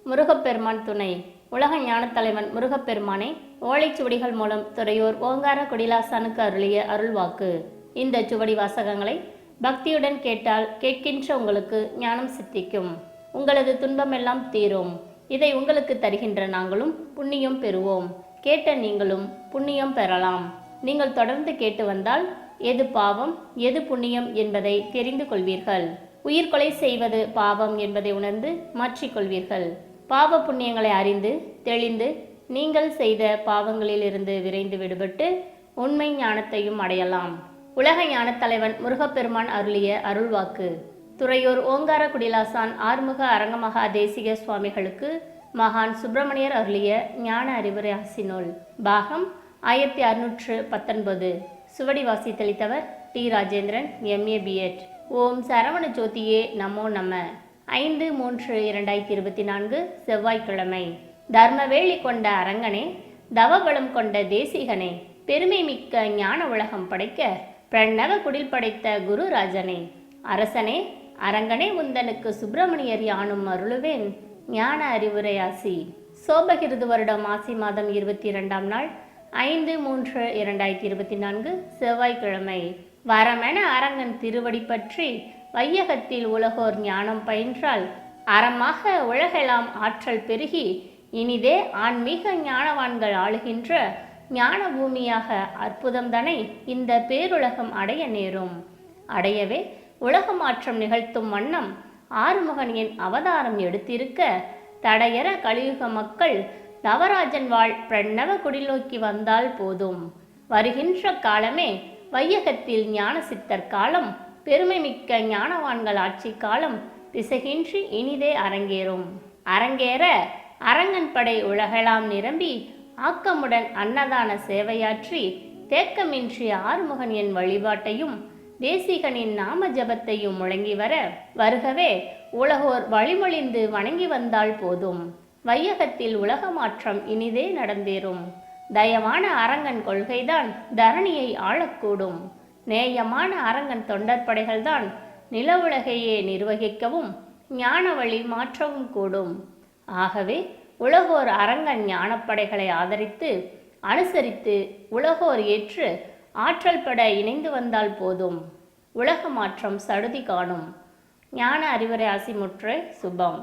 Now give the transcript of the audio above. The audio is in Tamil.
முருகப்பெருமான் துணை. உலக ஞானத் தலைவன் முருகப்பெருமானை ஓலைச்சுவடிகள் மூலம் துறையூர் ஓங்கார குடிலாசானுக்கு அருளிய அருள்வாக்கு. இந்த சுவடி வாசகங்களை பக்தியுடன் கேட்டால் கேட்கின்ற உங்களுக்கு ஞானம் சித்திக்கும், உங்களது துன்பமெல்லாம் தீரும். இதை உங்களுக்கு தருகின்ற நாங்களும் புண்ணியம் பெறுவோம். கேட்ட நீங்களும் புண்ணியம் பெறலாம். நீங்கள் தொடர்ந்து கேட்டு வந்தால் எது பாவம் எது புண்ணியம் என்பதை தெரிந்து கொள்வீர்கள். உயிர்கொலை செய்வது பாவம் என்பதை உணர்ந்து மாற்றிக்கொள்வீர்கள். பாவ புண்ணியங்களை அறிந்து தெளிந்து நீங்கள் செய்த பாவங்களிலிருந்து விரைந்து விடுபட்டு உண்மை ஞானத்தையும் அடையலாம். உலக ஞானத் தலைவன் முருகப்பெருமான் அருளிய அருள்வாக்கு. துறையூர் ஓங்கார குடிலாசான் ஆறுமுக அரங்கமகா தேசிக சுவாமிகளுக்கு மகான் சுப்பிரமணியர் அருளிய ஞான அறிவுரை ஆசினூல். பாகம் 1619. சுவடி வாசித்தளித்தவர் டி. Rajendran, MA B.Ed. ஓம் சரவண ஜோதியே நமோ நம. 5/3/2024 செவ்வாய்க்கிழமை. தர்மவேலி கொண்ட அரங்கனே, தவபலம் கொண்ட தேசிகனே, பெருமை மிக்க ஞான உலகம் படைக்க பிரணவ குடில் படைத்த குருராஜனே, அரசனே அரங்கனே, உந்தனுக்கு சுப்பிரமணியர் யானும் அருளுவேன் ஞான அறிவுரை ஆசி. சோபகிருது வருடம் ஆசி மாதம் 22ஆம் நாள் 5/3/2024 செவ்வாய்க்கிழமை. வரமென அரங்கன் திருவடி பற்றி வையகத்தில் உலகோர் ஞானம் பயின்றால் அறமாக உலகெல்லாம் ஆற்றல் பெருகி இனிதே ஆன்மீக ஞானவான்கள் ஆளுகின்ற ஞான பூமியாக அற்புதம் தனை இந்த பேருலகம் அடைய நேரும். அடையவே உலக மாற்றம் நிகழ்த்தும் வண்ணம் ஆறுமுகன் என் அவதாரம் எடுத்திருக்க தடையற கலியுக மக்கள் நவராஜன் வாழ் பிரணவ குடிலோக்கி வந்தால் போதும். வருகின்ற காலமே வையகத்தில் ஞான சித்தர் காலம், பெருமை மிக்க ஞானவான்கள் ஆட்சி காலம் பிசகின்றி இனிதே அரங்கேறும். அரங்கேற அரங்கன் படை உலகெல்லாம் நிரம்பி ஆக்கமுடன் அன்னதான சேவையாற்றி தேக்கமின்றி ஆறுமுகன் என் வழிபாட்டையும் தேசிகனின் நாம ஜபத்தையும் முழங்கி வர வருகவே உலகோர் வழிமொழிந்து வணங்கி வந்தால் போதும். வையகத்தில் உலக மாற்றம் இனிதே நடந்தேறும். தயவான அரங்கன் கொள்கைதான் தரணியை ஆளக்கூடும். நேயமான அரங்கன் தொண்டற்படைகள்தான் நில உலகையே நிர்வகிக்கவும் ஞான வழி மாற்றவும் கூடும். ஆகவே உலகோர் அரங்கன் ஞானப்படைகளை ஆதரித்து அனுசரித்து உலகோர் ஏற்று ஆற்றல் பட இணைந்து வந்தால் போதும். உலக மாற்றம் சடுதி காணும். ஞான அறிவுரை ஆசி முற்றை சுபம்.